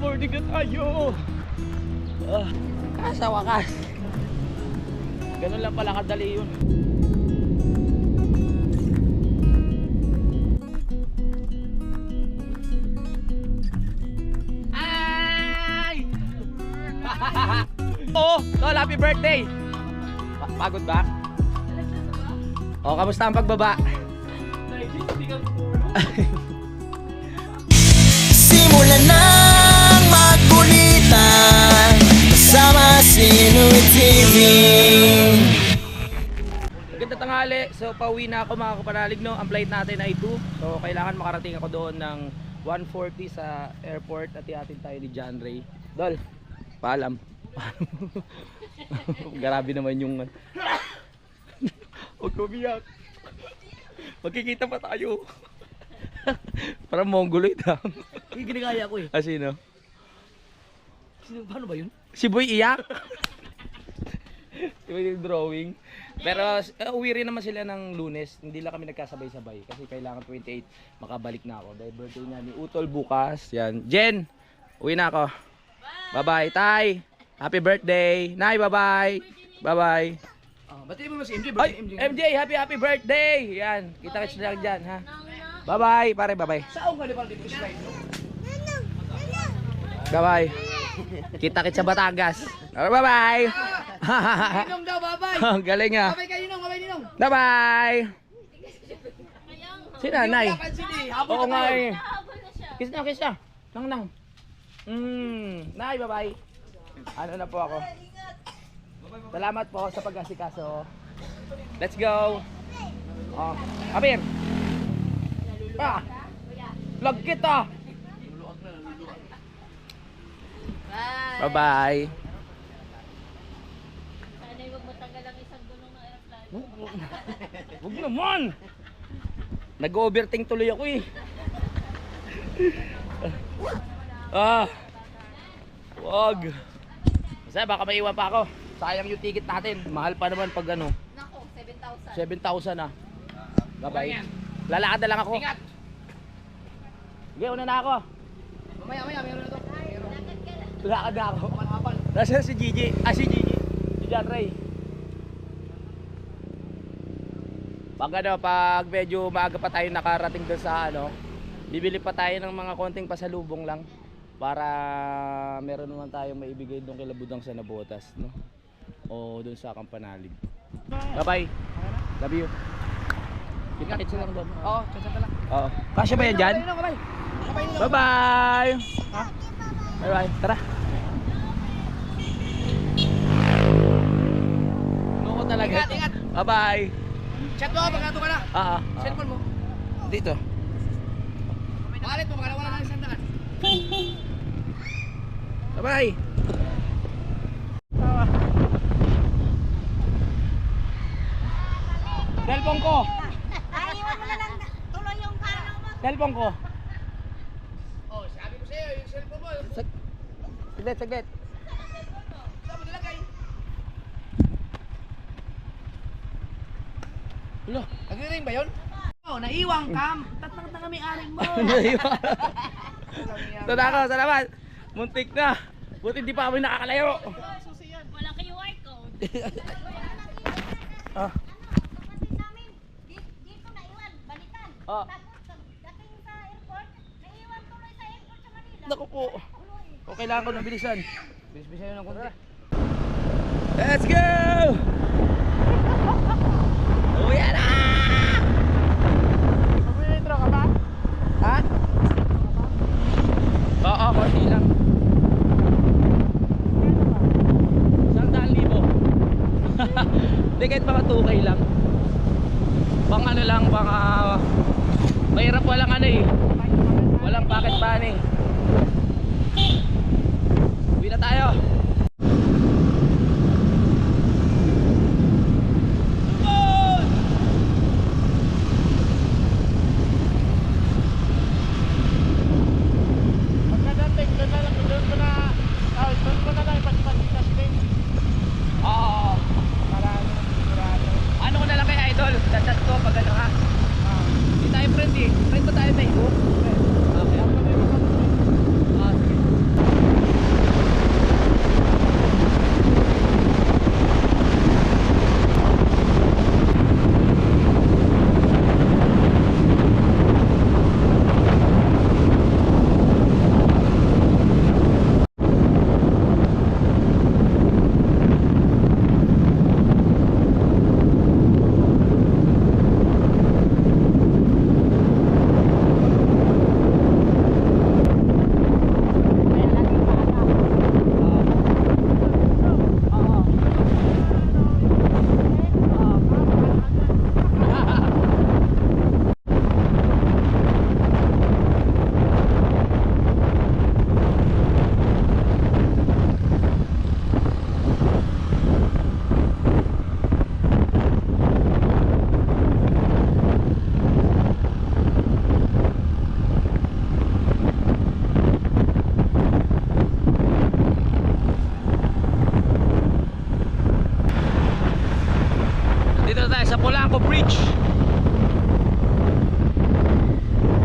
Boarding na tayo. Sa wakas. Ganun lang pala kadali yun. Ay! Oh, Tol, happy birthday! Pagod ba? Oh, kamusta ang pagbaba? Simulan ng magkulitan kasama si Nuit TV. Maganda tanghali. So pauwi na ako mga kapanalig, no. Ang flight natin ay 2. So kailangan makarating ako doon ng 1:40 sa airport at ihatid tayo ni John Ray. Dol, paalam. Grabe naman yung huwag umiyak. Magkikita pa tayo. Parang mongoloid ha. Yung ginagaya ko eh. Ah, sino? Paano ba yun? Si Boy iyak. Si Boy yung drawing. Pero uwi rin naman sila ng Lunes. Hindi lang kami nagkasabay-sabay kasi kailangan 28 makabalik na ako. Dahil birthday niya ni Utol bukas. Yan. Jen, uwi na ako. Bye-bye. Tay, happy birthday. Nay, bye-bye. Bye-bye. Batiin mo si MJ. Ay, MJ, happy birthday. Yan. Kita-kits na lang dyan, ha. Bye-bye, pare, bye-bye. Saan ka di ba dito slide? Bye-bye. Kita-kits sa Batangas. Bye-bye. Ninong daw, babay. Ang galing ah. Babay kayo Ninong, babay Ninong. Bye-bye. Si nanay. Habol Oo na nga tayo. eh. Kiss na. Nang. Nay, bye-bye. Ano na po ako. Salamat po sa pag-asikaso. Let's go. Oh, Abir. Vlog kita. Bye-bye. Sana'y huwag matanggal ang isang gulong ng aeroplano. Huwag naman. Nag-overthink tuloy ako eh. Wag. Kasi baka maiwan pa ako. Sayang yung ticket natin. Mahal pa naman pag ano. Nako, 7,000. 7,000 na. Bye-bye. Lalakad na lang ako. Ingat. Sige, una na ako. Mamaya, meron na to. Lalakad na ako. Kapal. Nasaan si Gigi? Si Gigi. Si John Ray. Pag medyo maaga pa tayo nakarating doon sa ano, bibili pa tayo ng mga konting pasalubong lang para meron naman tayo maibigay doon kay Labudang sa Nabotas, no? O doon sa Kampanalig. Bye-bye. Love you. Kita-kits lang doon. Oo, tsatsa lang. Oo. Kasya ba yan dyan? Ninong, babay. Babay Ninong. Bye-bye. Bye-bye. Tara. Loko talaga. Ingat. Bye-bye. Chat mo, pagkato ka na. Cellphone mo. Dito. Malit mo, baka wala na isang daan. Bye-bye. Cellphone ko. Ay, iwan mo na lang. Tuloy yung parang mo. Cellphone ko. Oh, sabi ko sa'yo, yung cellphone mo. Saglit. Saan mo nilagay? Ulo. Nagre-ring ba yun? Oh, naiwang ka. Tatang na kami aring mo. Ito na ako, salamat. Muntik na. Buti hindi pa kami nakakalayo. Walang QR code. Kapatid namin, dito naiwan, balikan. Ah. Tapos, dating sa airport, naiwan tuloy sa airport sa Manila. Naku po. O kailangan ko ng bilisan. Bilis-bilis yun ng konti. Let's go! Uwi na! Mag-intro ka ba? Ha? Oo, konti lang. 100,000. Hindi, kahit baka 2K lang. Pang ano lang, baka mahirap walang ano eh. Walang pocket money. Uwi na tayo. Oo. Ano ko na lang kay Idol? Chat ko pag ano ha. Hindi tayo friend eh. Friend ba tayo tayo? Okay. Sige. Beach.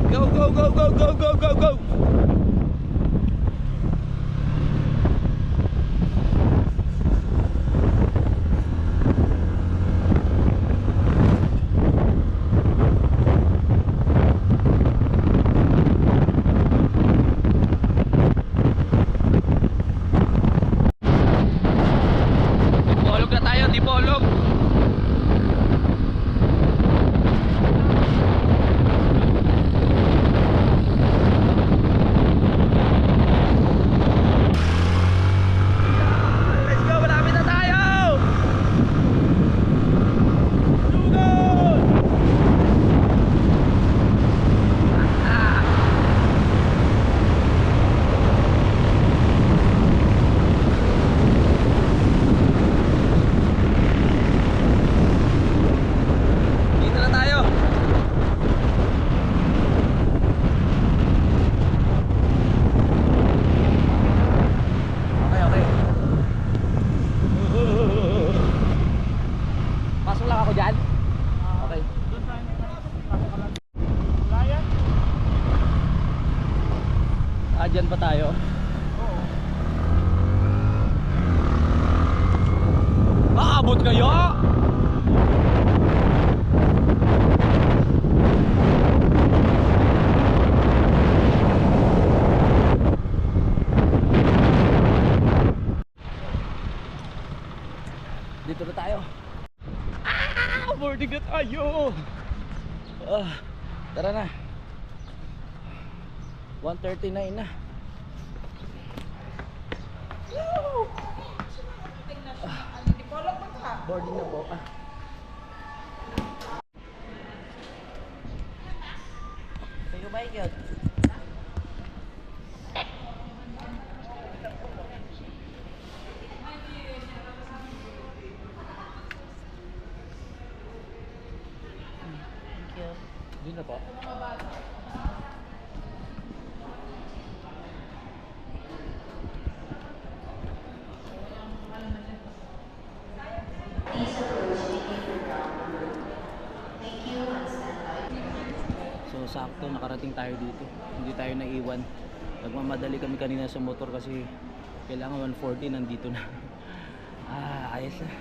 Go, go, go, go, go, go, go, go. Dipolog na tayo, Dipolog. Let's go, malapit na tayo. Sugod! Dito na tayo. Okay, okay. Pasok lang ako dyan. Okay. Ah, dyan ba tayo? Oo. Aabot kayo? Dito na tayo. Ah! Boarding na tayo! Ah, tara na. 1:39 na. Boarding na po. Ah. Kayo ba yun? Hindi na po. So sakto nakarating tayo dito. Hindi tayo naiwan. Nagmamadali kami kanina sa motor kasi kailangan 1:40 nandito na. Ah, ayos na.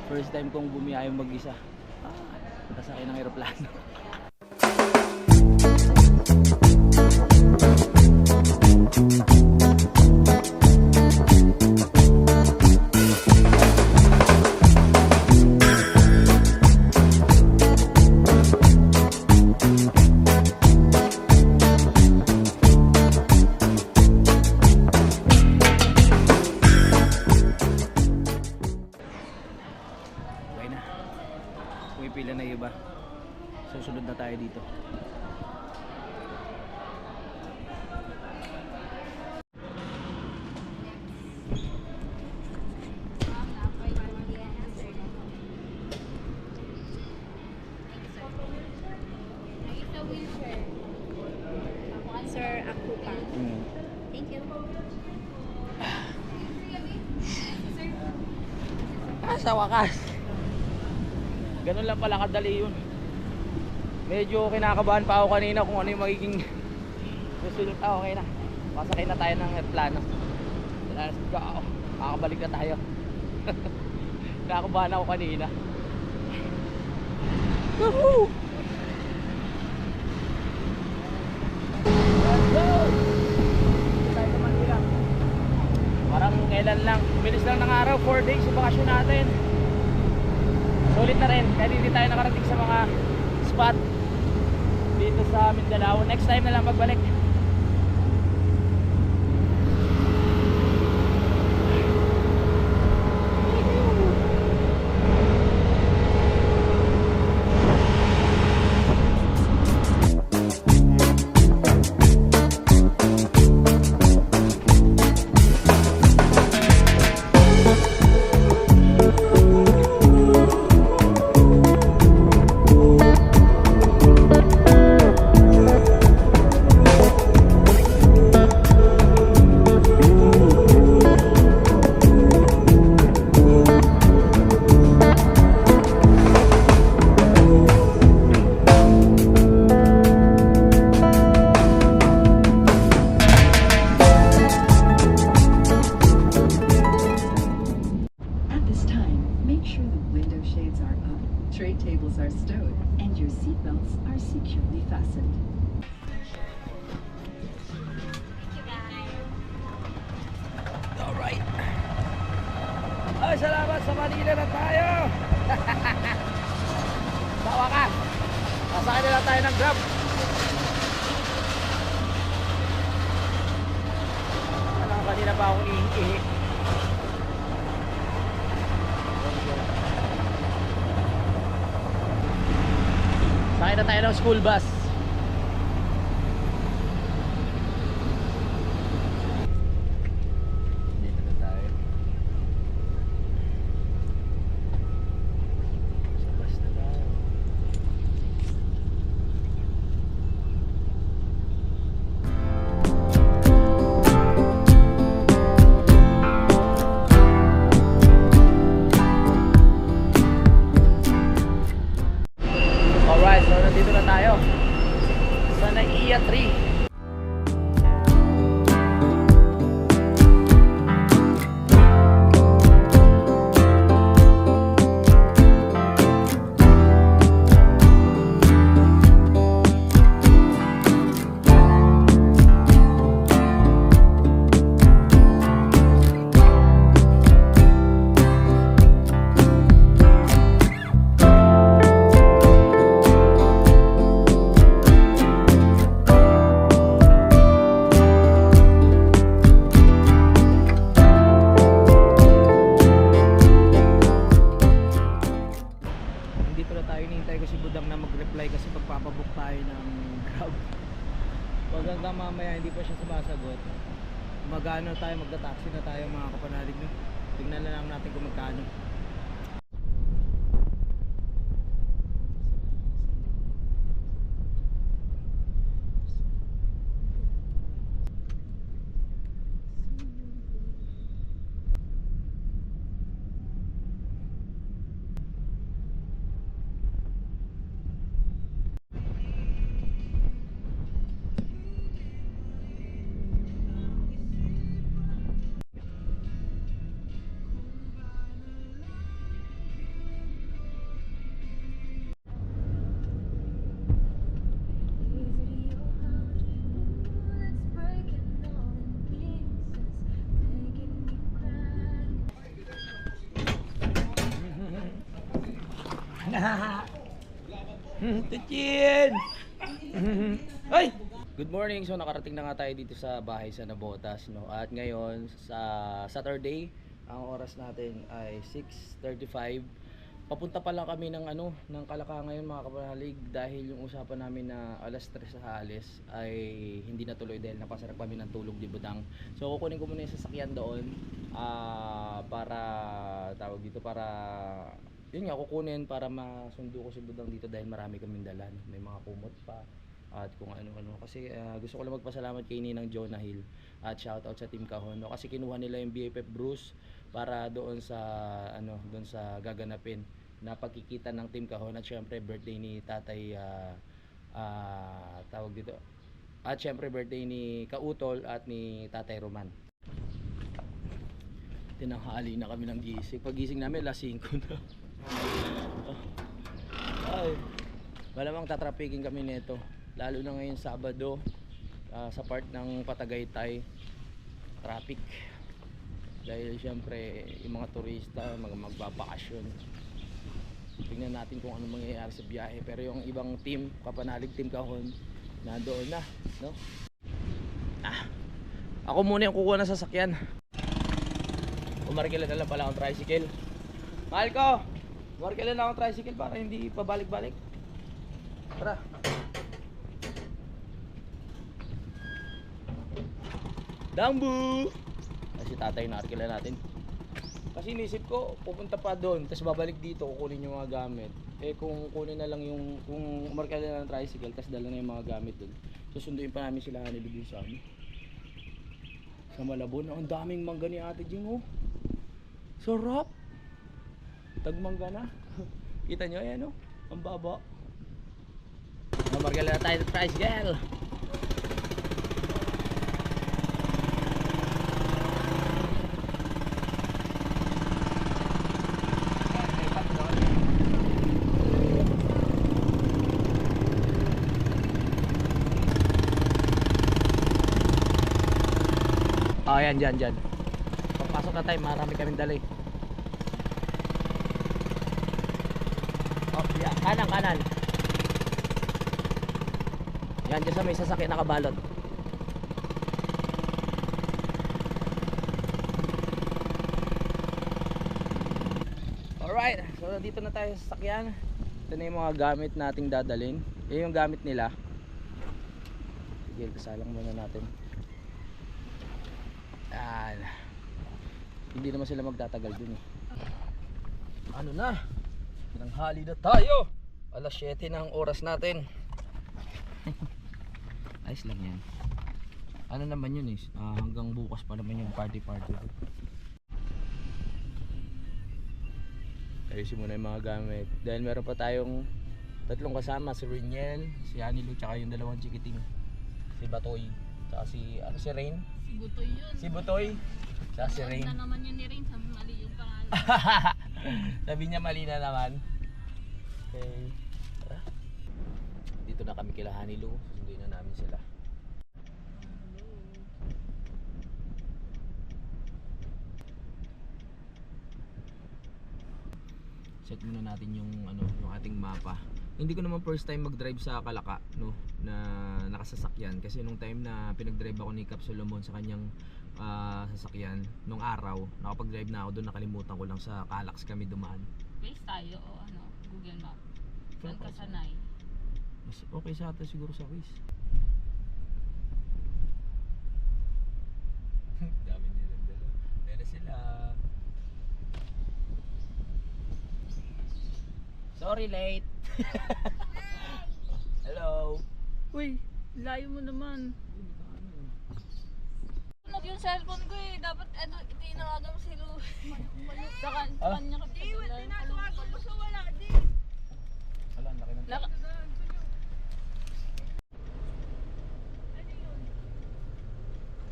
First time kong bumiyahe mag-isa. Kasakay ng eroplano. Okay na. Pumipila na iba. Susunod na tayo dito. Sir, ako pa. Thank you. Sa wakas. Ganun lang pala kadali yun. Medyo kinakabahan pa ako kanina kung ano yung magiging resulta. Okay na. Pasakay na tayo ng aeroplano. Let's go. Makakabalik na tayo. Kinakabahan ako kanina. Woohoo! Let's go! Dito tayo sa Manila. Parang kailan lang. Bilis lang ng araw. 4 days yung bakasyon natin. Sulit na rin. Kahit hindi tayo nakarating sa mga spot dito sa Mindanao. Next time na lang magbalik. salamat sa Manila na tayo. Sa wakas, sasakay na lang tayo ng Grab. Alam, kanina pa akong ihi. Sakay na tayo ng school bus. Dito na tayo. Sa bus na tayo. Alright, so nandito na tayo sa Naiya 3. Dito na tayo, hinihintay ko si Budang na mag-reply kasi pagpapabook tayo ng Grab. Pag hanggang mamaya hindi pa siya sumasagot, magano tayo, magta-taxi na tayo mga kapanalig, no? Tingnan na lang natin kung magkano. Titien! Ay! Good morning. So nakarating na nga tayo dito sa bahay sa Nabotas, no. At ngayon sa Saturday, ang oras natin ay 6:35. Papunta pa lang kami ng ng Kalaka ngayon mga kapanalig, dahil yung usapan namin na alas 3 sa alis ay hindi natuloy dahil napasarap kami ng tulog di Budang. So kukunin ko muna yung sasakyan doon para tawag dito, para yun nga, kukunin para masundo ko si Budang dito dahil marami kaming dalan. May mga kumot pa at kung ano-ano. Kasi gusto ko lang magpasalamat kay Ninang Jonah Hill at shoutout sa Team Kahon, no? Kasi kinuha nila yung BFF Bruce para doon sa doon sa gaganapin na pagkikita ng Team Kahon, at syempre birthday ni Tatay tawag dito. At syempre birthday ni Kautol at ni Tatay Roman. Tinanghali na kami ng gising. Pagising namin alas 5 na. Ay, malamang tatrapikin kami nito, lalo na ngayon Sabado, sa part ng Patagaytay, traffic dahil syempre yung mga turista magbabakasyon. Tingnan natin kung ano mangyayari sa biyahe, pero yung ibang team, kapanalig Team Kahon, nandoon na, no? Ako muna yung kukuha ng sasakyan. Umarkila na lang pala akong tricycle. Mahal ko! Umarkila na akong tricycle para hindi pabalik-balik. Tara. Dambu! Kasi tatay na arkila natin. Kasi inisip ko, pupunta pa doon, tapos babalik dito, kukunin yung mga gamit. Eh kung kunin na lang yung, kung umarkila na ng tricycle, tapos dala na yung mga gamit doon, susunduin pa namin sila nila dun sa sa Malabon. Ang daming mangga ni Ate Jing, oh. Sarap! Tagmangga na. Kita nyo, ayan, oh. Ang baba. Umarkila na tayo ng tricycle. Oh, yan, dyan. Papasok na tayo, marami kaming dala eh. Oh, yeah. Kanan, kanan. Yan, dyan sa may sasakyan nakabalot. Alright, so dito na tayo sa sasakyan. Ito na yung mga gamit nating dadalhin. Yan yung gamit nila. Sige, kasalang muna natin. Yan. Hindi naman sila magtatagal dun eh. Ano na? Tinanghali na tayo. Alas 7 na ang oras natin. Ayos lang yan. Ano naman yun eh, hanggang bukas pa naman yung party. Ayusin muna yung mga gamit. Dahil meron pa tayong tatlong kasama. Si Riniel, si Anilu, tsaka yung dalawang chikiting. Si Batoy, tsaka si, ano si Rain? Si Butoy yun. Si Butoy, tsaka si Rain. Na naman yun ni Rain, sabi mali yung pangalan. Sabi niya mali na naman. Okay. Tara. Dito na kami kila Hanilu. Sunduin na namin sila. Set muna natin yung ano, yung ating mapa. Hindi ko naman first time mag-drive sa Kalaka, no, na nakasasakyan kasi nung time na pinag-drive ako ni Cap Solomon sa kanyang sasakyan nung araw, nakapag-drive na ako doon, nakalimutan ko lang sa Calax kami dumaan. Base tayo o ano, Google Map. Saan ka sanay? Mas okay sa atin siguro sa Waze. Dami nila dala. Pero sila. Sorry late. Hello. Uy, layo mo naman. Tunog yung cellphone ko eh. Dapat tinawagan mo si Lu. Sa kanya ka Tinatawagan mo sa wala di. Wala, laki ng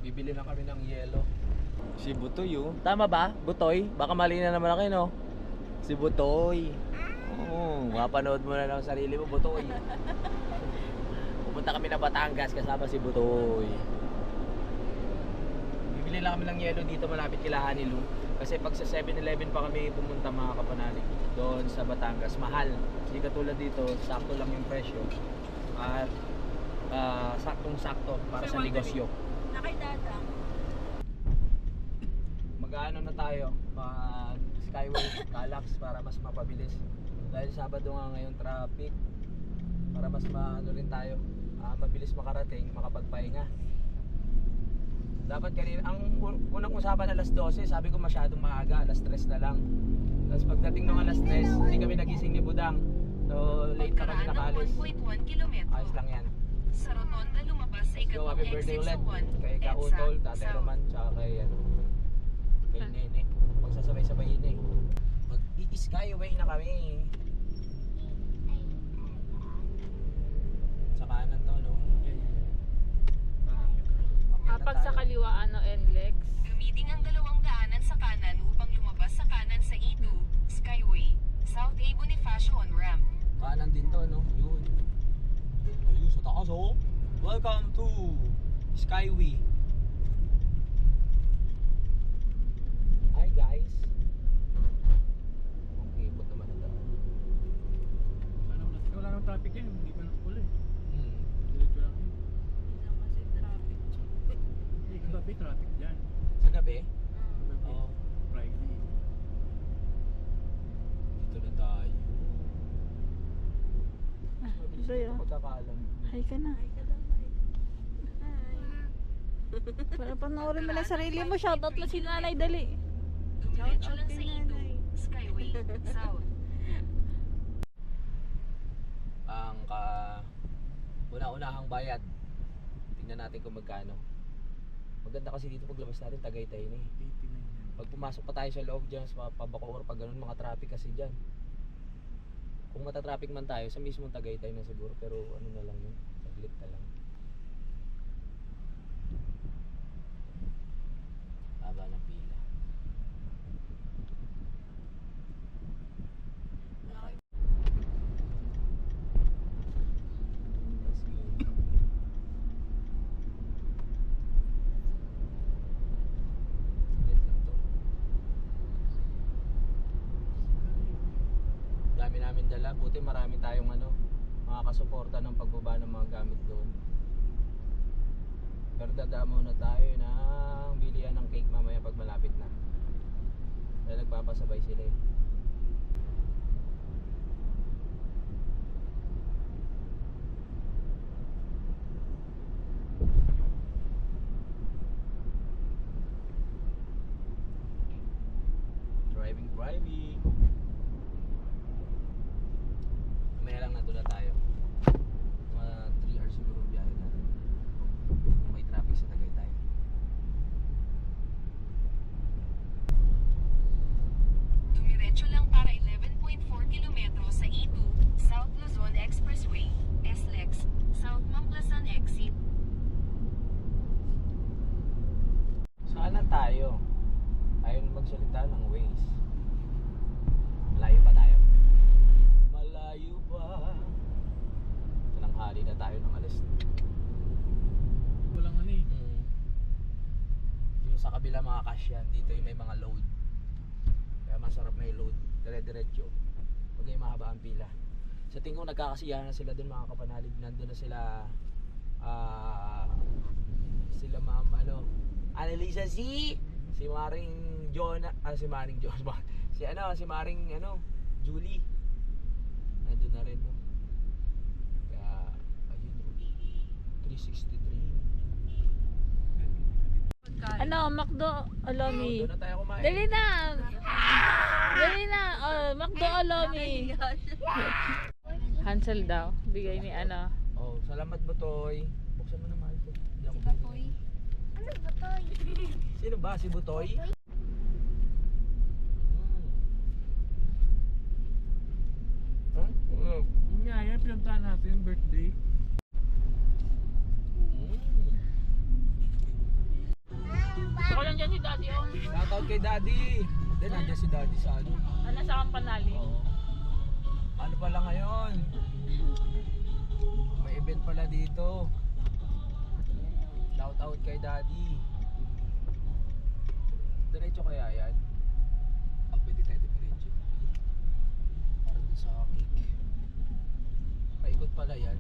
Bibili na kami ng yelo. Si Butoy oh. Tama ba? Butoy? Baka mali na naman ako no? Si Butoy. Oo, mapanood mo na ng sarili mo, Butoy. Pupunta kami na Batangas kasama si Butoy. Bibili lang kami ng yelo dito malapit kila Hanilu. Kasi pag sa 7-Eleven pa kami pumunta mga kapanalig doon sa Batangas, mahal. Hindi katulad dito, sakto lang yung presyo. At saktong-sakto para sa negosyo. Nakidadang. Mag-ano na tayo, mag Skyway, Calax para mas mapabilis. Dahil Sabado nga ngayon traffic, para mas maano rin tayo, mabilis makarating, makapagpahinga. Dapat kanina, ang unang usapan alas 12, sabi ko masyadong maaga, alas 3 na lang. Tapos pagdating ng alas 3, hindi kami nagising ni Budang. So late na kami nakalis. 1.1 kilometro. Ayos lang yan. Sa rotonda lumabas sa Let's go, happy birthday ulit. Kay Kautol, Tatay Roman, tsaka kay, kay Nene. Magsasabay-sabay yun eh. Mag-i-skyway na kami. Sa kanan to, no? Pag sa kaliwa, ano, NLEX. Gamitin ang dalawang daanan sa kanan upang lumabas sa kanan sa E2, Skyway, South A Bonifacio on ramp. Kanan din to, no? Yun. Ayun, sa taas, oh. Welcome to Skyway. Hi, guys. Okay, ikot naman ito. Wala nang traffic yan, hindi pa nakapula eh. Hmm. Diretso lang yun. Kasi traffic. Hindi ka gabi, traffic dyan. Sa gabi? Gabi, Oo. Friday. Dito na tayo. Sa'yo. Pagkakaalam. Hi ka na. Hi ka daw, hi. Para panoorin mo lang sarili mo. Shoutout lang si Nanay, dali. Dumiretso lang sa E2, Skyway, South. Ang una-unahang bayad. Tingnan natin kung magkano. Maganda kasi dito paglabas natin Tagaytay na eh. 89 yan. Pag pumasok pa tayo sa loob dyan sa Pabacoor, pag ganun mga traffic kasi dyan. Kung matatraffic man tayo sa mismong Tagaytay na siguro, pero ano na lang yun, saglit na lang. Haba ng pila. Let's go. Saglit lang to. Dami namin tayong dala. Buti marami tayong mga kasuporta ng pagbaba ng mga gamit doon. Pero dadaan muna tayo ng bilihan ng cake mamaya pag malapit na. Dahil nagpapasabay sila eh. Driving. Mamaya lang natula tayo. Mga 3 hours siguro ang biyahe natin. Kung may traffic sa Tagaytay. Dumiretso lang para 11.4 kilometro sa E2, South Luzon Expressway, SLEX, South Mamplasan Exit. Saan na tayo? Ayaw na magsalita ng Waze. Malayo pa tayo. Malayo pa. Tananghali na tayo ng alas. Walang ano eh. Yung sa kabila mga kasyan, dito yung may mga load. Kaya masarap may load. Dire-diretso. Huwag yung mahaba ang pila. Sa tingin ko nagkakasiyahan na sila dun mga kapanalig. Nandun na sila sila ma'am Annalisa si Maring Jonah, si Maring Jonah. Si Maring Julie. Nandun na rin. Kaya ayun 363. McDo Alomi. Doon na tayo kumain. Dali na! Dali na! McDo Alomi. Hansel daw. Bigay ni Oh, salamat Butoy. Buksan mo na mahal ko. Hindi ako bibili. Ano ba to? Sino ba? Si Butoy? Yun nga yan, pinuntahan natin yung birthday. Gusto ko lang dyan si Daddy on. Shoutout kay Daddy. Hindi, nandiyan si Daddy sa Nasa Kampanali. Oo. Ano pala ngayon? May event pala dito. Shoutout kay Daddy. Diretso kaya yan? Pwede tayo diretso. Para dun sa cake. Paikot pala yan.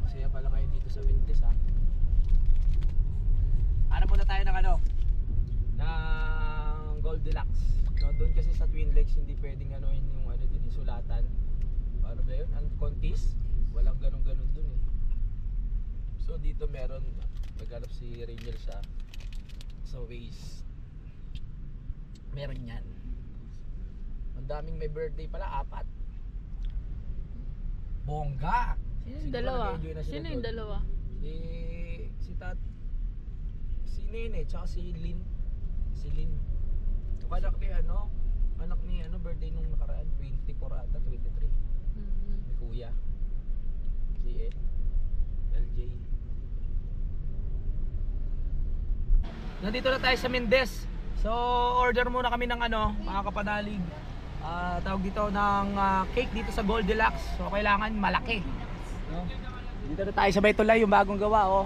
Masaya pala ngayon dito sa Vintes ha. Hanap muna tayo ng ng Goldilocks. No, doon kasi sa Twin Lakes hindi pwedeng yung din sulatan. Ano ba yun? Ang contest? Walang ganun-ganun dun eh. So dito meron, naghanap si Rangel sa Waze. Meron yan. Ang daming may birthday pala, 4. Bongga! Sino yung Siguro dalawa? nag-enjoy na sila Sino yung doon. dalawa? Si Nene tsaka si Lynn. Si Lynn. Yung anak ni birthday nung nakaraan 24 ata, 23. May kuya. Si LJ. Nandito na tayo sa Mendez. So order muna kami ng mga kapanalig. Tawag dito ng cake dito sa Goldilocks. So kailangan malaki. No? Dito na tayo sa Baytulay, yung bagong gawa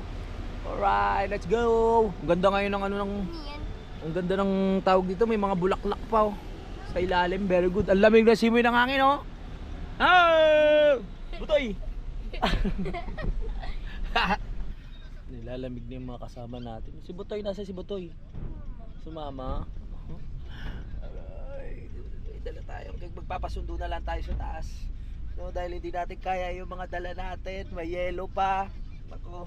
Alright, let's go. Ang ganda ngayon ng ang ganda ng tawag dito, may mga bulaklak pa sa ilalim, very good. Ang lamig na simoy ng hangin Butoy. Nilalamig na yung mga kasama natin. Si Butoy, nasa si Butoy? Sumama. Alright, dala tayo. Magpapasundo na lang tayo sa taas. No, dahil hindi natin kaya yung mga dala natin. May yellow pa. Ako.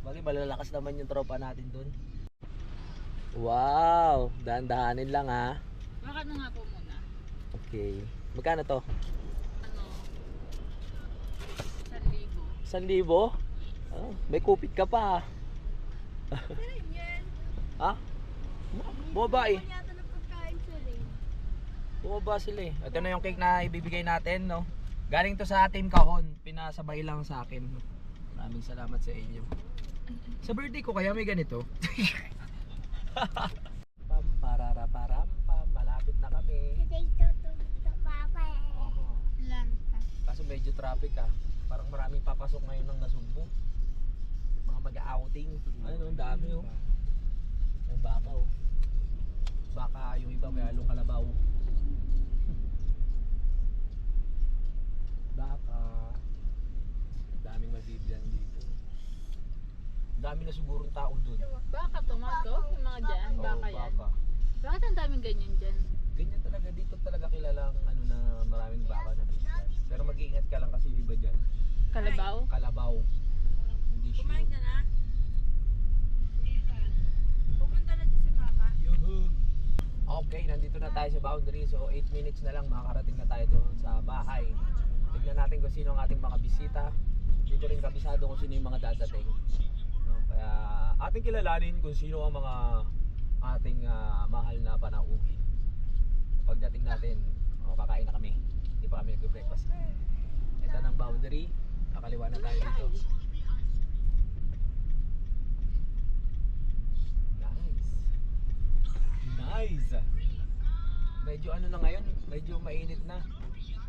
Bagay malalakas naman yung tropa natin dun. Wow! Dahan-dahanin lang ha. Bakit na nga po muna? Okay. Magkano to? 1,000. 1,000? Oh, may kupit ka pa. Ha? Bumaba eh. Bumaba sila eh. Ito na yung cake na ibibigay natin, no? Galing to sa Team Kahon. Pinasabay lang sa akin. Maraming salamat sa inyo. Sa birthday ko kaya may ganito. Malapit na kami. Kaso medyo traffic Parang maraming papasok ngayon ng Nasugbu. Mga mag-outing. Ano, ang dami Ang baka Baka yung iba may halong kalabaw. bibilan dito. Dami na siguro tao dun. Baka tomato, yung mga dyan, Oo, baka yan. baka. Bakit ang daming ganyan dyan? Ganyan talaga, dito talaga kilalang ano na maraming baka na bibilan. Pero mag-iingat ka lang kasi yung iba dyan. Kalabaw? Kalabaw. Hindi sure. Kumain ka na? Pupunta na dyan si mama. Yuhu! Okay, nandito na tayo sa boundary. So 8 minutes na lang makakarating na tayo doon sa bahay. Tignan natin kung sino ang ating mga bisita. Dito rin kabisado kung sino yung mga dadating. No, kaya ating kilalanin kung sino ang mga ating mahal na panauhin. Pagdating natin, kakain na kami. Hindi pa kami nag-breakfast. Ito ng boundary. Kakaliwa na tayo dito. Nice! Medyo ano na ngayon, medyo mainit na.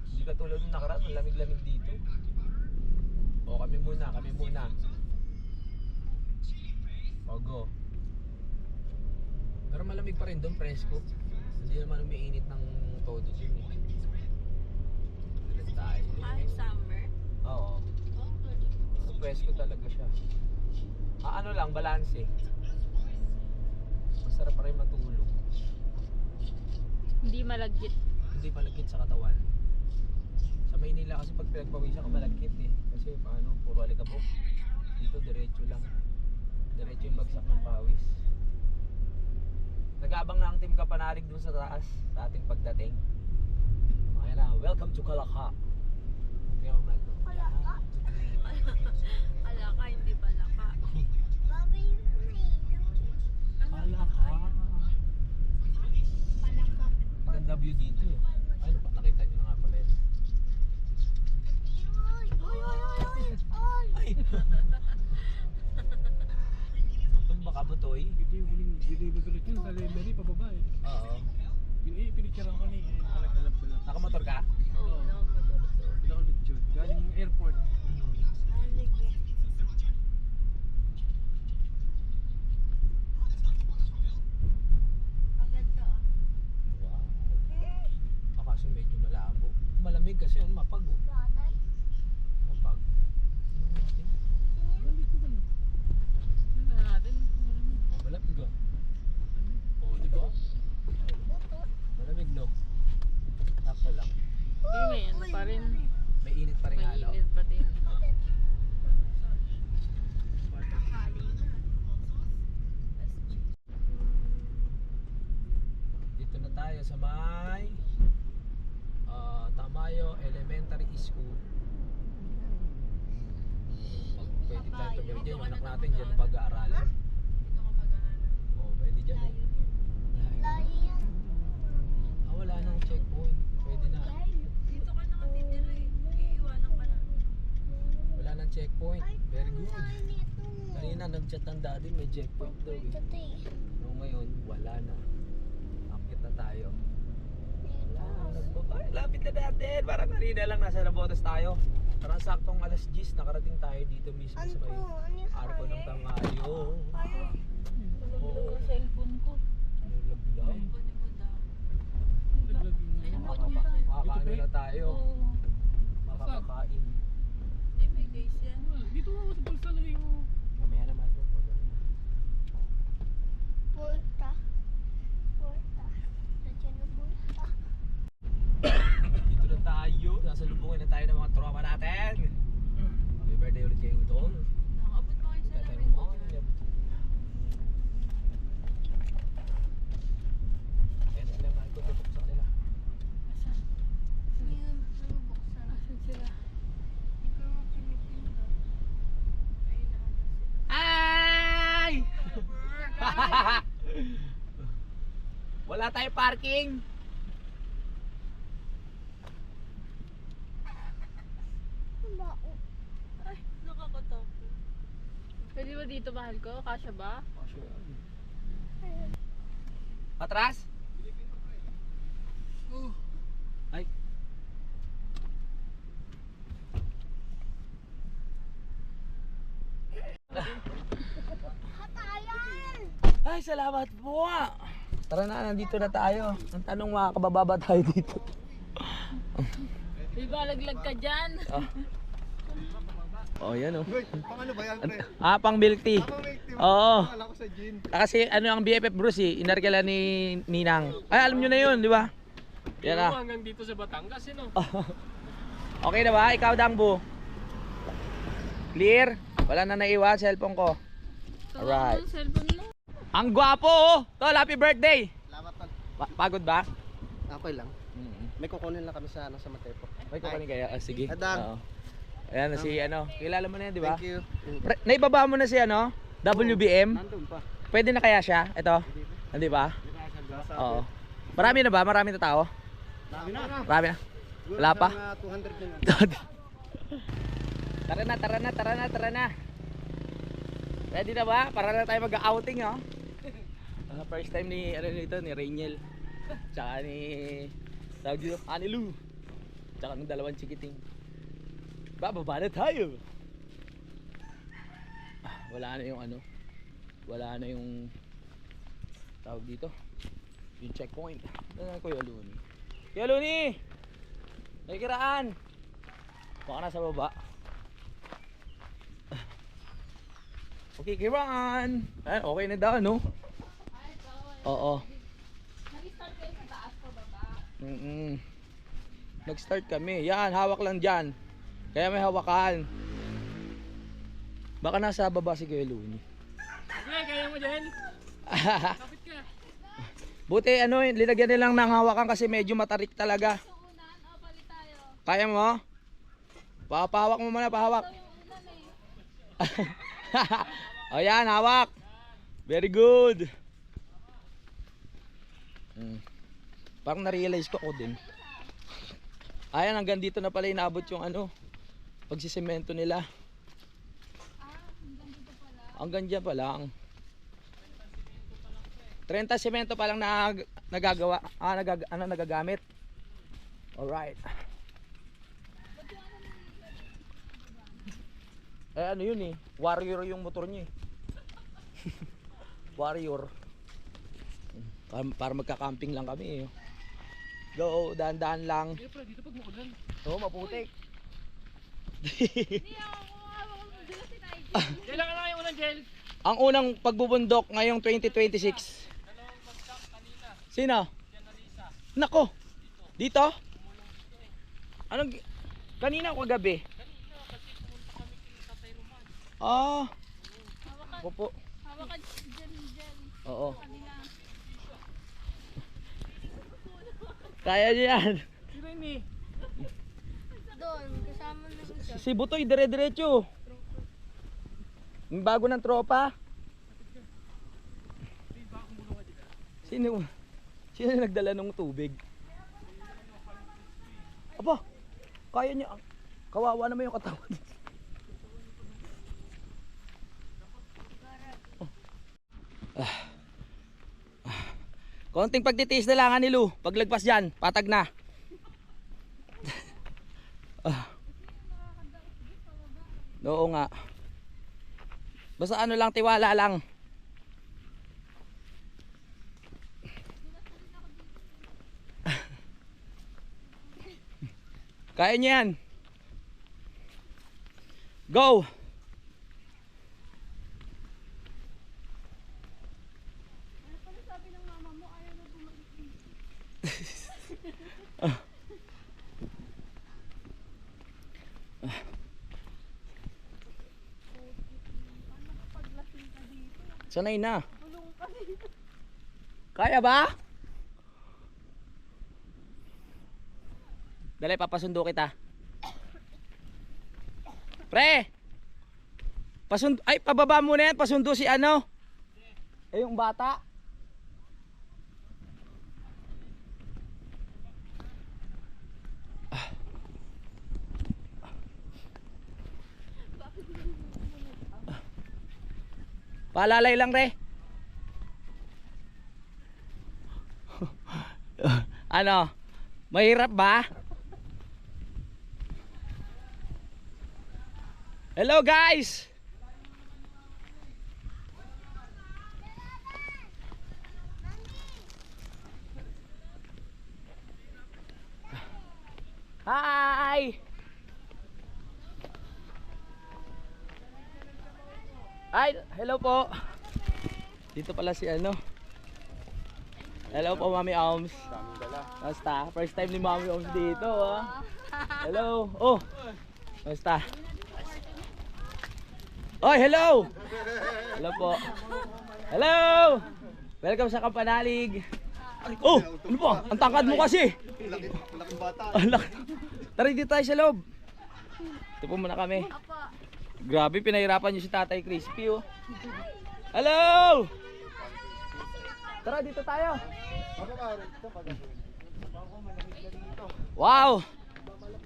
Hindi katulad nung nakaraan, ang lamig-lamig dito. O kami muna, kami muna. Ogo. Pero malamig pa rin doon, presko. Hindi naman umiinit ng todo dun eh. Doon tayo. Summer? Oo. So, presko talaga siya. Ano lang, balance eh. Masarap pa rin matulog. Hindi malagkit. Hindi malagkit sa katawan. Sa Maynila kasi pag pinagpawisan ka malagkit eh. Kasi paano, puro alikabok. Dito diretso lang. Diretso yung bagsak ng pawis. Nag-aabang na ang team Kapanalig dun sa taas sa ating pagdating. Ayan na, welcome to Kalaka. Okay, Kalaka? Alaka, hindi palaka. Kalaka. Maganda view dito eh. Ano pa, nakita nyo na nga pala yun. Ay! Itong baka butoy? Ito yung huling delivery ulit yun sa library, pababa eh. Oo. Pinicturean ko ni nakakalap ko lang. Nakamotor ka? Oo, nakamotor to. Ilang ulit yun. Galing airport. Wow. Kaso medyo malabo. Malamig kasi yun, mapag oh. Mapag. Ano natin? Malamig oh. Oh, di ba? Malamig no? Sakto lang. Hindi ngayon pa rin. May init pa rin May halo. init pa din. Dito na tayo sa may Tamayo Elementary School. Pwede tayo tumira dyan. Yung anak natin dyan pag-aaralin. Oh, pwede dyan oh. Wala nang checkpoint. Pwede na. Dito ka nakatitira eh. Iiwanan ka na. Wala nang checkpoint. Very good. Kanina nag-chat ang daddy, may checkpoint daw eh. No, ngayon, wala na. Akit na tayo. Wala na, nagbabay. Lapit na natin. Parang kanina lang nasa Nabotas tayo. Parang saktong alas 10, nakarating tayo dito mismo sa may arko ng Tangayo. Nalaglag ang cellphone ko. Nalaglag. Naglag yung Makakaano na tayo. Oo. Makakakain. Eh, may case yan. dito ako sa pulsa lagi mo. Mamaya naman po. Dito na tayo. Sasalubungin na tayo ng mga tropa natin. Happy birthday ulit kay Udol. Nakabot pa kayo sa Tatay lamin. mo. Kaya na sila mahal ko. Tutok sa kanila. Asan sila? Ay! Wala tayo parking. Ay, nakakatakot. Pwede ba dito, mahal ko? Kasya ba? Atras? Ay. Ay, salamat po. Tara na, nandito na tayo. Ang tanong, makakababa ba tayo dito? Di ba, laglag ka dyan? Oh, yan oh. Wait, pang ano ba yan, pre? Pang milk tea. Pang milk tea. Oo. Akala ko sa gin. Kasi ano ang BFF Bruce inarkila ni Ninang. Ay, alam nyo na yun, di ba? Yan ah. Hanggang dito sa Batangas, no? Okay na ba? Ikaw, Dangbo. Clear? Wala na naiwan, cellphone ko. Alright. Ang cellphone mo. Ang gwapo oh! Tol, happy birthday! Salamat, tol. Pagod ba? Okay lang. May kukunin lang kami sa Matepo. May kukunin kaya? Sige. Adang. Oo. Ayan na si kilala mo na yan, di ba? Thank you. Naibaba mo na si WBM? Nandun pa. Pwede na kaya siya? Ito? Hindi ba? Oo. Marami na ba? Marami na tao? Dami na. Marami na? Wala pa? 200 din. Tara na. Ready na ba? Para na tayo mag-outing, oh. First time ni Rainiel. Tsaka ni Anilu. Tsaka ng dalawang chikiting. Bababa na tayo. Wala na yung tawag dito. Yung checkpoint. Ano Kuya Luni? Kuya Luni! May kiraan. Baka nasa baba. Okay, kiraan. Ayan, okay na daw, no? Oo. Nag-start kayo sa taas pa baba. Nag-start kami. Yan, hawak lang dyan. Kaya may hawakan. Baka nasa baba si Kuya Luni. Okay, kaya mo dyan. Kapit ka. Buti linagyan nilang ng hawakan kasi medyo matarik talaga. Unan, palit tayo. Kaya mo? Pahawak mo muna, pahawak. Ito yung unan eh. O yan, hawak. Very good. Parang na-realize ko din. Ayan, hanggang dito na pala inaabot yung pagsisemento nila. Hanggang dyan pa lang. 30 semento pa lang nagagawa. Nagagamit. Alright. Ano yun Warrior yung motor niya Warrior. Para magka-camping lang kami Go, dahan-dahan lang. Pero dito pag maulan. Oo, maputik. Hindi ako kumawag ng dila si Nigel. Kailangan na kayo unang gel. Ang unang pagbubundok ngayong 2026. Sino? Nako. Dito? Anong kanina o kagabi? Opo. Hawak ka dyan. Oo. Kanila. Kaya niya yan. Sino yun eh? Doon, kasama na siya. Si Butoy dire-diretso. Yung bago ng tropa. Sino nagdala ng tubig? Aba, kaya niya. Kawawa naman yung katawan. Konting pagtitiis na lang ni Lu. Paglagpas dyan, patag na. Oo nga. Basta lang, tiwala lang. Kaya niya yan. Go! Sanay na. Kaya ba? Dali, papasundo kita. Pre! Pababa muna yan. Pasundo si yung bata. Palalay lang, Re. Mahirap ba? Hello, guys. Hi. Hi, hello po. Dito pala si ano. Hello po, Mami Oms. Basta, first time ni Mami Oms dito, ah. Hello. Oh. Basta. Oy, hello. Hello po. Hello. Welcome sa Kampanalig. Oh, ano po? Ang tangkad mo kasi. Laking bata. Ang laki. Tara, dito tayo sa loob. Ito po muna kami. Grabe, pinahirapan niyo si Tatay Crispy, oh. Hello! Tara, dito tayo. Wow!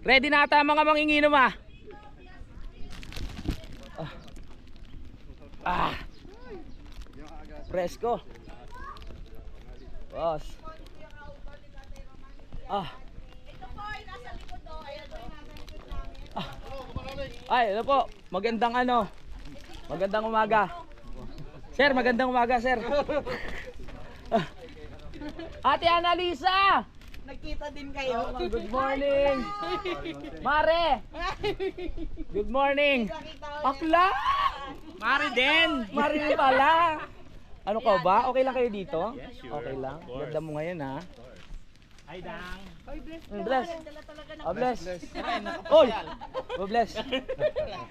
Ready na ata mga manginginom, ah. Ah. Presko. Boss. Ah. Ay, ano po? Magandang ano? Magandang umaga. Sir, magandang umaga, sir. Ate Annalisa! Nakita din kayo. Good morning. Mare. Good morning. Akla. Mari din! Mare rin pala. Ano ka ba? Okay lang kayo dito? Okay lang. Ganda mo ngayon, ha? Hi, Dang! Bless. Oh, bless. Oy! Oh, bless.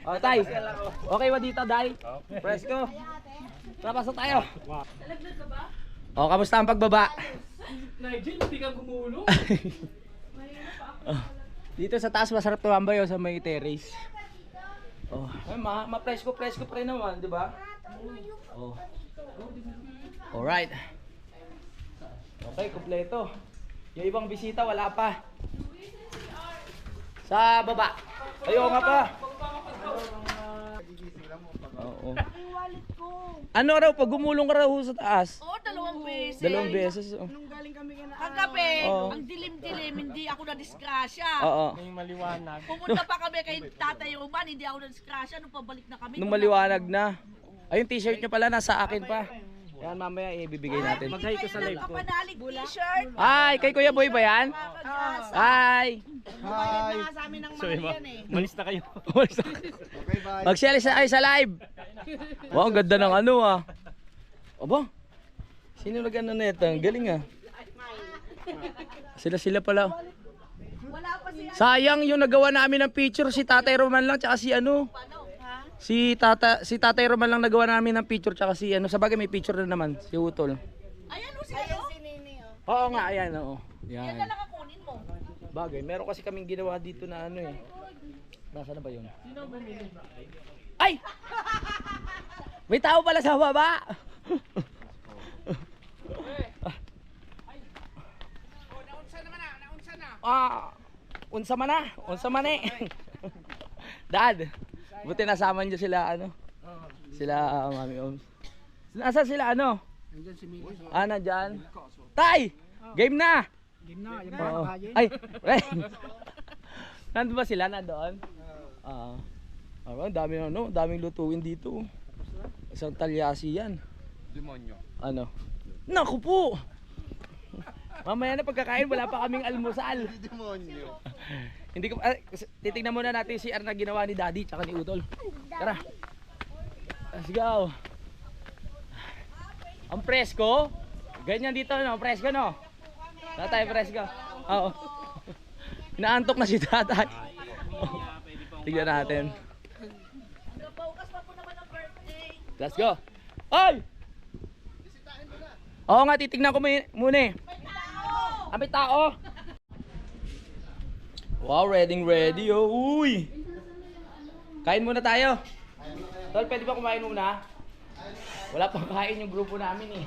Oh, tay. Okay ba dito, Day? Presko. Napasok tayo. Oh, kamusta ang pagbaba? Nigel, hindi ka gumulong. Oh, dito sa taas masarap tumambay, oh, sa may terrace. Oh, ay, ma-presko pa rin naman, di ba? Oh. Alright. Okay, kumpleto. Yung ibang bisita wala pa. Sa baba. Ayaw nga pa. Oo. Ano raw, pag gumulong ka raw sa taas? Oo, 2 beses. 2 beses. Oh. Nung galing kami kagabi, Oo. ang dilim-dilim, hindi ako na-disgrasya. Oo. Yung maliwanag. Pumunta pa kami kay Tatay Roman, hindi ako na-disgrasya. Nung pabalik na kami. Nung maliwanag na. Ay, yung t-shirt nyo pala nasa akin pa. Yan, mamaya ibibigay natin. Mag-hi ko sa live ko. Kapanalig t-shirt. Ay, kay Kuya Boy ba yan? Hi! Hi. Sa amin ng mga yan eh. Malis na kayo. Okay, bye. Mag-share sa sa live. Wow, ang ganda ng ano, ah. Aba, sino nag-ano na ito? Ang galing, ah. Sila pala. Wala pa siya. Sayang yung nagawa namin ng picture, si Tatay Roman lang, tsaka si ano. Si Tatay Roman lang nagawa namin ng picture, tsaka si ano. Sabagay may picture na naman, si Utol. Ayan o siya, no? Si Nini, oh. Oo nga, ayan, oo. Yan Yan. na lang kukunin mo. Bagay, meron kasi kaming ginawa dito na ano eh. Nasaan na ba yun? Ay! May tao pala sa baba! Unsa man na? Unsa man eh. Dad, buti nasama niyo sila ano? Sila Mami Oms. Nasaan sila ano? Nandiyan si Miko. Nandyan. Tay! Game na! Game na, yung Oo. mga kayin. Ay, nandun ba sila? Nandoon? Oo. Ang daming lutuin dito. Isang talyasi yan. Demonyo. Ano? Naku po! Mamaya na pagkakain, wala pa kaming almusal. Demonyo. Hindi ko titingnan muna natin si CR na ginawa ni Daddy tsaka ni Utol. Tara. Let's go. Ang presko. Ganyan dito no, presko no. Tatay presko. Oo. Naantok na si Tatay. Tignan natin. Nagpaukas pa po naman ang birthday. Let's go. Ay! Oo nga, titignan ko muna eh. Ah, may tao. Wow, ready. Oh, uy. Kain muna tayo. Tol, pwede ba kumain muna? Wala pang kain yung grupo namin eh.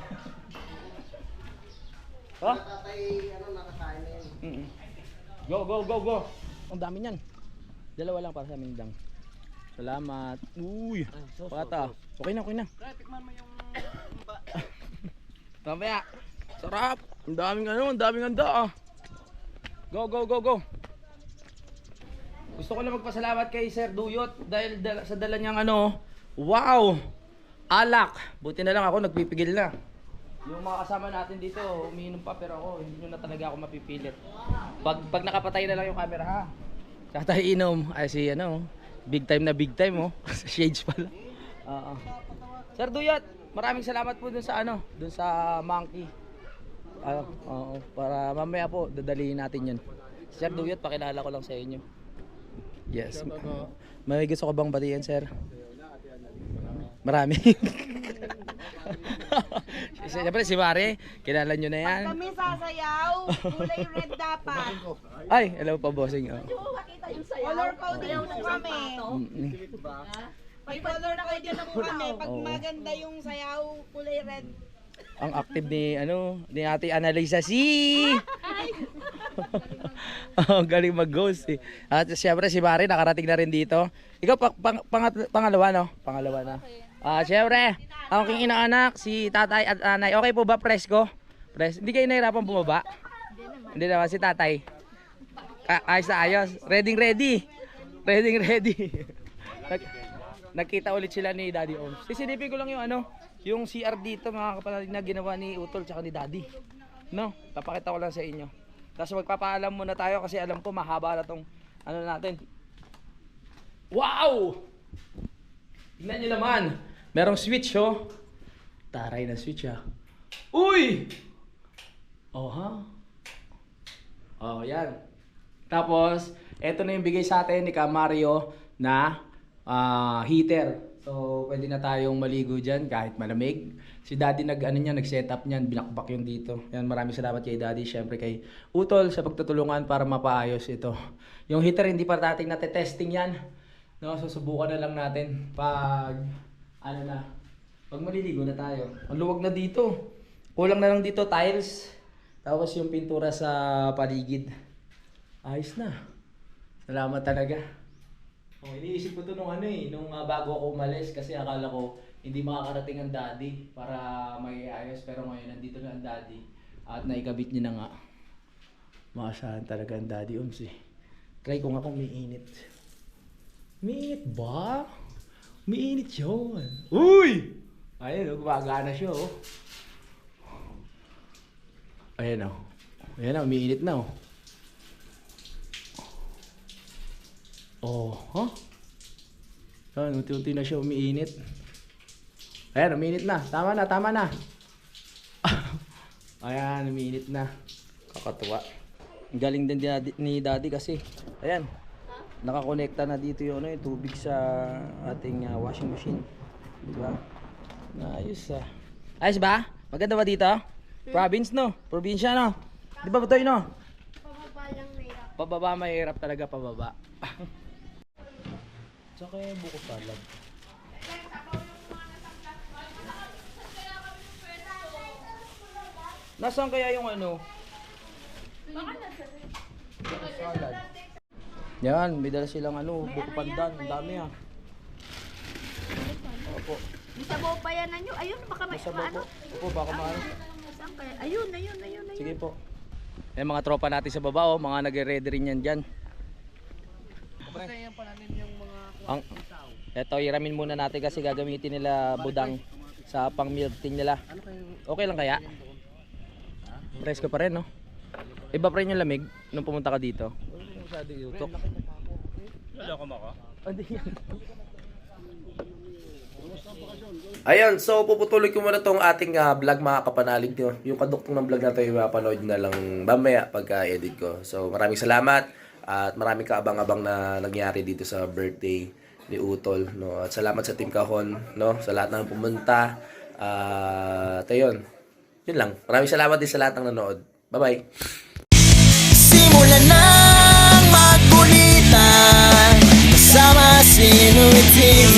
Oh? Tatay, ano, nakakain na yun. Go. Ang dami niyan. Dalawa lang para sa amin lang. Salamat. Uy. Pakata. Okay na. Tikman mo yung Mamaya. Sarap. Ang daming handa ah. Go. Gusto ko na magpasalamat kay Sir Duyot dahil sa dala niyang ano. Wow! Alak. Buti na lang ako nagpipigil na. Yung mga kasama natin dito, umiinom pa pero ako hindi nyo na talaga ako mapipilit. Pag nakapatay na lang yung camera ha. Saka tayo inom. Ay si ano, big time oh. Sa shades pala. Oo. Sir Duyot, maraming salamat po dun sa ano, dun sa monkey. Oo, para mamaya po dadalihin natin 'yun. Sir Duyot, pakilala ko lang sa inyo. Yes. May gusto ko bang batiin, sir? Marami. Siyempre si Mare, kilala nyo na yan. Kami sasayaw, kulay red dapat. Ay, hello pa bossing. Oh. Color coding po kami. Mm-mm. May color coding po kami. Pag Oo. maganda yung sayaw, kulay red. Ang active ni Ate Annalisa si. Galing mag-ghost eh. At siyempre si Mare nakarating na rin dito. Ikaw pangalawa no? Pangalawa na. Siyempre, ang aking inaanak si tatay at nanay. Okay po ba presko? Hindi kayo nahirapan bumaba? Hindi naman si tatay. Ayos na ayos. Ready. Nagkita ulit sila ni Daddy Oms. Sisilipin ko lang yung CR dito mga kapatid na ginawa ni Utol tsaka ni Daddy. No, papakita ko lang sa inyo. Tapos magpapaalam muna tayo kasi alam ko mahaba na tong natin. Wow! Tingnan nyo naman. Merong switch oh. Taray na switch ah. Uy! Oh ha? Oh yan. Tapos, eto na yung bigay sa atin ni Ka Mario na heater. So, pwede na tayong maligo dyan kahit malamig. Si Daddy nag-set up niyan, binakbak yun dito. Yan, maraming salamat kay Daddy, syempre kay Utol sa pagtutulungan para mapaayos ito. Yung heater hindi pa nating natetesting yan. No, susubukan na lang natin pag pag maliligo na tayo. Ang luwag na dito. Kulang na lang dito tiles. Tapos yung pintura sa paligid. Ayos na. Salamat talaga. Iniisip ko to nung bago ako umalis kasi akala ko hindi makakarating ang Daddy para maiayos, pero ngayon nandito na ang Daddy at naikabit niya na nga. Maasahan talaga ang Daddy Oms eh. Try ko nga kung may init. May init ba? May init yun. Uy! Ayun gumagana siya oh. Ayan oh. Ayan oh, may init na oh. Oh, huh? Ayan, unti-unti na siya umiinit. Ayan, umiinit na. Tama na. Ayan, umiinit na. Kakatuwa. Galing din ni Daddy kasi. Ayan. Nakakonekta na dito yung tubig sa ating washing machine. Diba? Ayos ah. Ayos ba? Maganda ba dito? Province no? Probinsya no? Di ba Butoy no? Pababa lang mahirap. Pababa mahirap talaga pababa. Saka yung buko salad. Nasaan kaya yung buko salad? Yan, may dala silang buko pandan. Ang dami ah. Opo. Isabaw pa yan nyo. Ayun, baka may Masabaw po. Opo, baka maano. Saan kaya? Ayun. Sige po. Eh mga tropa natin sa baba oh, mga nagre-ready rin yan dyan. Eto, iramin muna natin kasi gagamitin nila budang sa pang-milting nila. Okay lang kaya? Presko pa rin no? Iba pa rin yung lamig nung pumunta ka dito. Wala ka maka? Ayan, so puputuloy ko muna tong ating vlog mga kapanalig nyo. Yung kaduktong ng vlog na ito, mapanood na lang mamaya pagka-edit ko. So maraming salamat at maraming kaabang-abang na nangyari dito sa birthday ni Utol. No? At salamat sa Team Kahon, no? Sa lahat ng pumunta. At ayun, yun lang. Maraming salamat din sa lahat ng nanood. Bye-bye! Simulan ng magkulitan kasama si Louie TV.